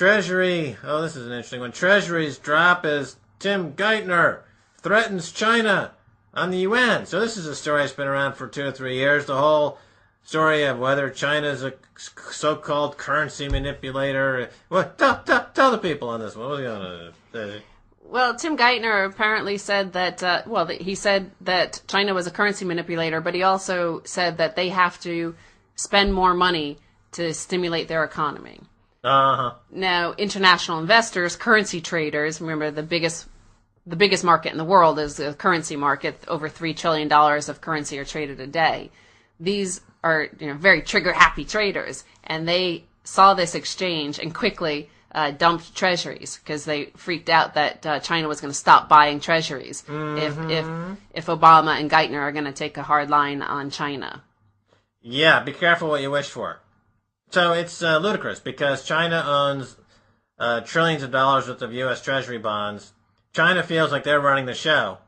Treasury, oh, this is an interesting one. Treasury's drop as Tim Geithner threatens China on the UN. So this is a story that's been around for 2 or 3 years. The whole story of whether China is a so-called currency manipulator. Well, tell the people on this one. What's going on? Well, Tim Geithner apparently said that, he said that China was a currency manipulator, but he also said that they have to spend more money to stimulate their economy. Uh-huh. Now, international investors, currency traders, remember the biggest market in the world is the currency market. Over $3 trillion of currency are traded a day. These are very trigger-happy traders, and they saw this exchange and quickly dumped treasuries because they freaked out that China was going to stop buying treasuries if Obama and Geithner are going to take a hard line on China. Yeah, be careful what you wish for. So it's ludicrous because China owns trillions of dollars worth of U.S. Treasury bonds. China feels like they're running the show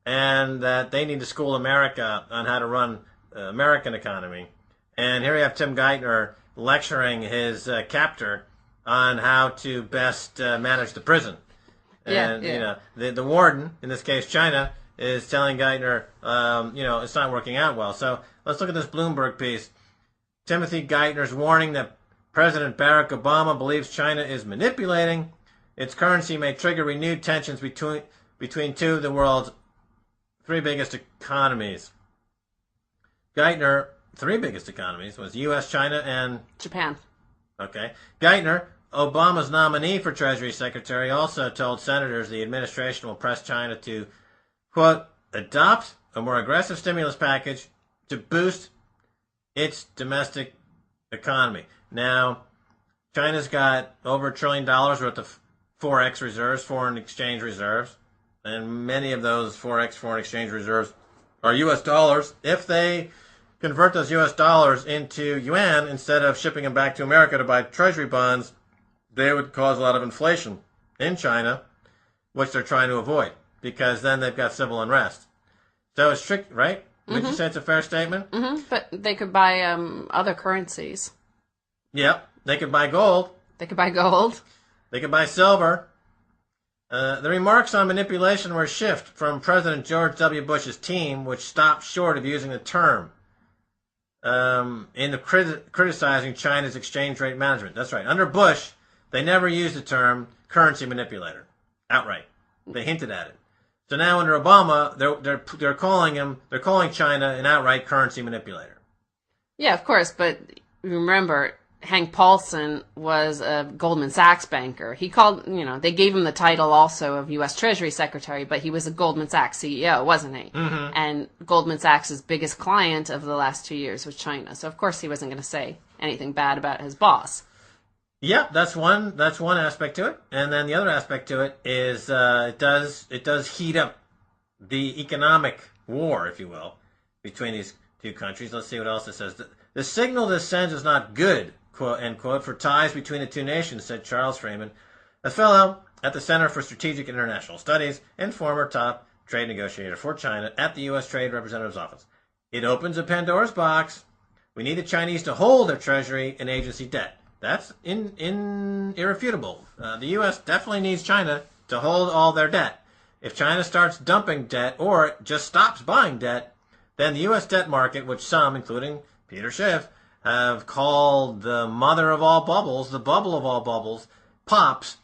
and that they need to school America on how to run the American economy. And here you have Tim Geithner lecturing his captor on how to best manage the prison. And, the warden, in this case China, is telling Geithner, it's not working out well. So let's look at this Bloomberg piece. Timothy Geithner's warning that President Barack Obama believes China is manipulating its currency may trigger renewed tensions between two of the world's 3 biggest economies. Geithner, 3 biggest economies, was U.S., China, and Japan. Okay. Geithner, Obama's nominee for Treasury Secretary, also told senators the administration will press China to, quote, adopt a more aggressive stimulus package to boost its domestic economy. Now, China's got over $1 trillion worth of Forex reserves, foreign exchange reserves, and many of those Forex foreign exchange reserves are U.S. dollars. If they convert those U.S. dollars into yuan instead of shipping them back to America to buy treasury bonds, they would cause a lot of inflation in China, which they're trying to avoid, because then they've got civil unrest. So it's tricky, right? Would you say it's a fair statement? Mm-hmm. But they could buy other currencies. Yep. They could buy gold. They could buy gold. They could buy silver. The remarks on manipulation were a shift from President George W. Bush's team, which stopped short of using the term in the criticizing China's exchange rate management. That's right. Under Bush, they never used the term currency manipulator outright. They hinted at it. So now under Obama, they're calling China an outright currency manipulator. Yeah, of course, but remember, Hank Paulson was a Goldman Sachs banker. He called, they gave him the title also of U.S. Treasury Secretary, but he was a Goldman Sachs CEO, wasn't he? Mm-hmm. And Goldman Sachs' biggest client of the last 2 years was China. So of course he wasn't going to say anything bad about his boss. Yeah, that's one aspect to it, and then the other aspect to it is it does heat up the economic war, if you will, between these two countries. Let's see what else it says. The signal this sends is not good, quote, end quote, for ties between the two nations, said Charles Freeman, a fellow at the Center for Strategic International Studies and former top trade negotiator for China at the U.S. Trade Representative's Office. It opens a Pandora's box. We need the Chinese to hold their treasury and agency debt. That's irrefutable. The U.S. definitely needs China to hold all their debt. If China starts dumping debt or just stops buying debt, then the U.S. debt market, which some, including Peter Schiff, have called the mother of all bubbles, the bubble of all bubbles, pops.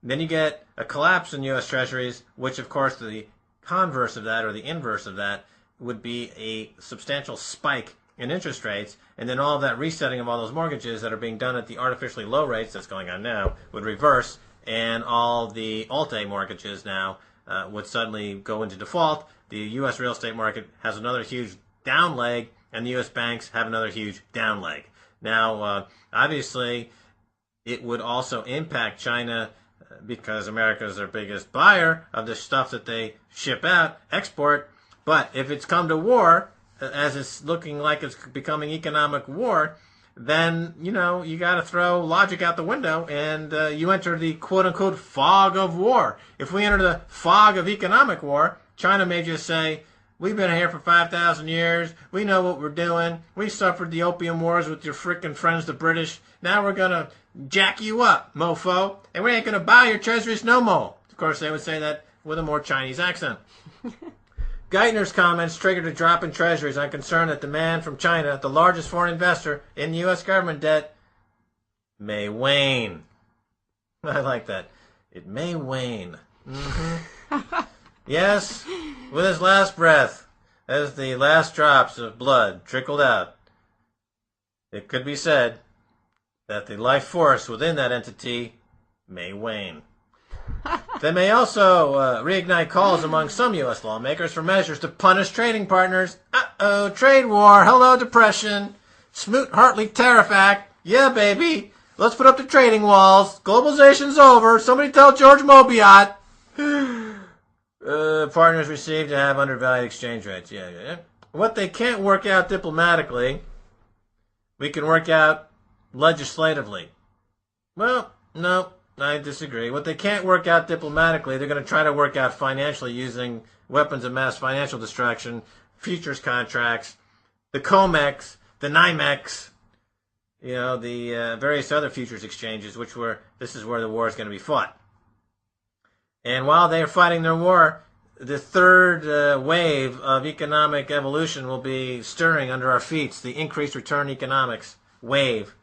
Then you get a collapse in U.S. treasuries, which, of course, the converse of that or the inverse of that would be a substantial spike in interest rates, and then all of that resetting of all those mortgages that are being done at the artificially low rates that's going on now would reverse, and all the Alt-A mortgages now would suddenly go into default. The U.S. real estate market has another huge down leg, and the U.S. banks have another huge down leg. Now, obviously, it would also impact China because America is their biggest buyer of the stuff that they ship out, export. But if it's come to war, as it's looking like it's becoming economic war, then, you got to throw logic out the window, and you enter the quote-unquote fog of war. If we enter the fog of economic war, China may just say, We've been here for 5,000 years. We know what we're doing. We suffered the opium wars with your frickin' friends, the British. Now we're going to jack you up, mofo. And we ain't going to buy your treasuries no more. Of course, they would say that with a more Chinese accent. Geithner's comments triggered a drop in treasuries on concern that demand from China, the largest foreign investor in U.S. government debt, may wane. I like that. It may wane. Mm-hmm. Yes, with his last breath, as the last drops of blood trickled out, it could be said that the life force within that entity may wane. They may also reignite calls among some U.S. lawmakers for measures to punish trading partners. Uh-oh, trade war. Hello, depression. Smoot-Hartley Tariff Act. Yeah, baby. Let's put up the trading walls. Globalization's over. Somebody tell George Mobiot. Partners received to have undervalued exchange rates. Yeah. What they can't work out diplomatically, we can work out legislatively. Well, no, I disagree. What they can't work out diplomatically, they're going to try to work out financially using weapons of mass financial destruction, futures contracts, the COMEX, the NYMEX, the various other futures exchanges, this is where the war is going to be fought. And while they are fighting their war, the third wave of economic evolution will be stirring under our feet, the increased return economics wave.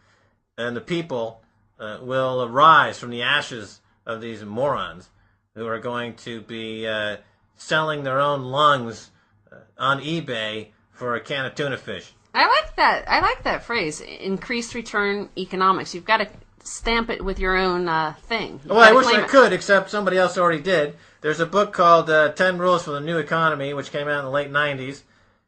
And the people will arise from the ashes of these morons who are going to be selling their own lungs on eBay for a can of tuna fish. I like that. I like that phrase, increased return economics. You've got to stamp it with your own thing. Well, I wish I could, except somebody else already did. There's a book called 10 Rules for the New Economy, which came out in the late 90s.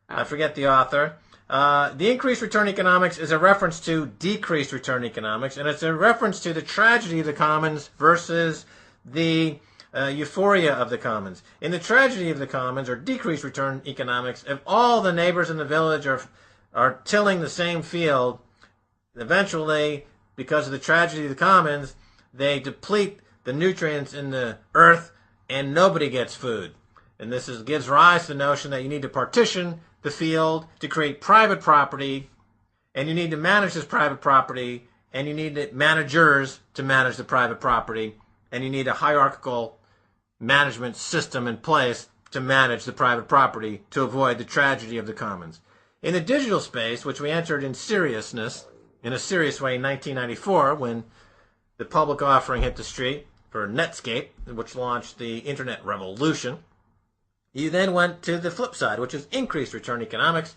I forget the author. The increased return economics is a reference to decreased return economics, and it's a reference to the tragedy of the commons versus the euphoria of the commons. In the tragedy of the commons, or decreased return economics, if all the neighbors in the village are tilling the same field, eventually, because of the tragedy of the commons, they deplete the nutrients in the earth and nobody gets food. And this gives rise to the notion that you need to partition the field to create private property, and you need to manage this private property, and you need managers to manage the private property, and you need a hierarchical management system in place to manage the private property to avoid the tragedy of the commons. In the digital space, which we entered in seriousness, in a serious way in 1994, when the public offering hit the street for Netscape, which launched the internet revolution, you then went to the flip side, which is increased return economics.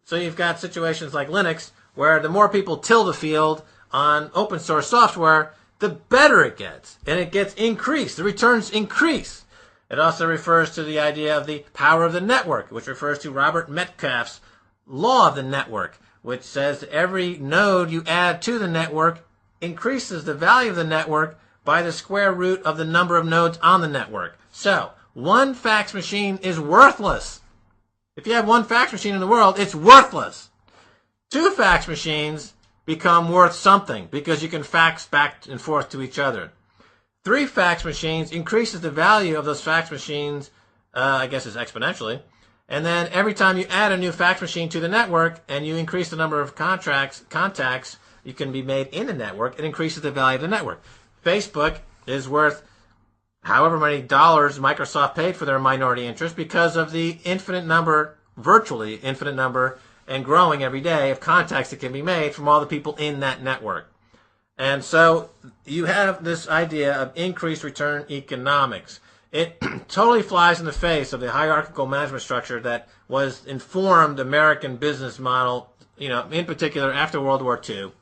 So you've got situations like Linux, where the more people till the field on open source software, the better it gets. And it gets increased. The returns increase. It also refers to the idea of the power of the network, which refers to Robert Metcalfe's law of the network, which says that every node you add to the network increases the value of the network by the square root of the number of nodes on the network. So, one fax machine is worthless. If you have one fax machine in the world, it's worthless. Two fax machines become worth something because you can fax back and forth to each other. Three fax machines increases the value of those fax machines, I guess it's exponentially. And then every time you add a new fax machine to the network and you increase the number of contacts you can be made in the network, it increases the value of the network. Facebook is worth however many dollars Microsoft paid for their minority interest because of the virtually infinite number, and growing every day, of contacts that can be made from all the people in that network. And so you have this idea of increased return economics. It totally flies in the face of the hierarchical management structure that was informed American business model, in particular after World War II,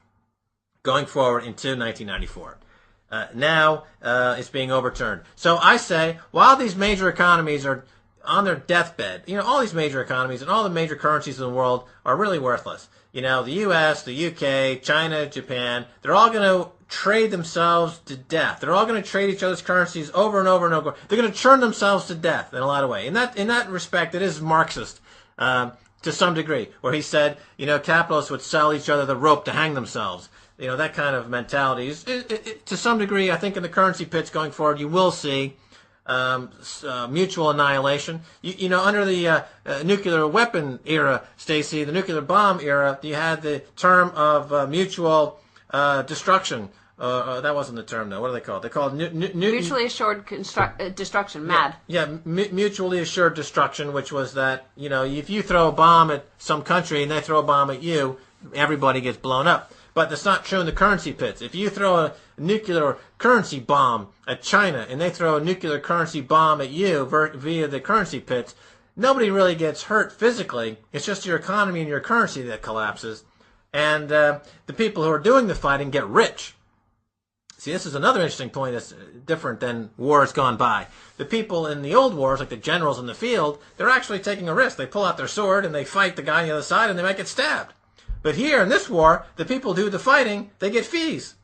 going forward into 1994. Now it's being overturned. So I say, while these major economies are on their deathbed, all these major economies and all the major currencies in the world are really worthless. The U.S., the UK, China, Japan, they're all going to trade themselves to death. They're all going to trade each other's currencies over and over and over. They're going to churn themselves to death in a lot of ways. In that respect, it is Marxist to some degree, where he said, capitalists would sell each other the rope to hang themselves. That kind of mentality is, to some degree, I think in the currency pits going forward, you will see mutual annihilation. You know, under the nuclear weapon era, Stacy, the nuclear bomb era, you had the term of mutual destruction. That wasn't the term, though. What do they call it? They call it mutually assured destruction. MAD. Yeah, mutually assured destruction, which was that, you know, if you throw a bomb at some country and they throw a bomb at you, everybody gets blown up. But that's not true in the currency pits. If you throw a nuclear currency bomb at China and they throw a nuclear currency bomb at you via the currency pits, nobody really gets hurt physically. It's just your economy and your currency that collapses. And the people who are doing the fighting get rich. See, this is another interesting point that's different than wars gone by. The people in the old wars, like the generals in the field, they're actually taking a risk. They pull out their sword and they fight the guy on the other side and they might get stabbed. But here in this war, the people who do the fighting, they get fees.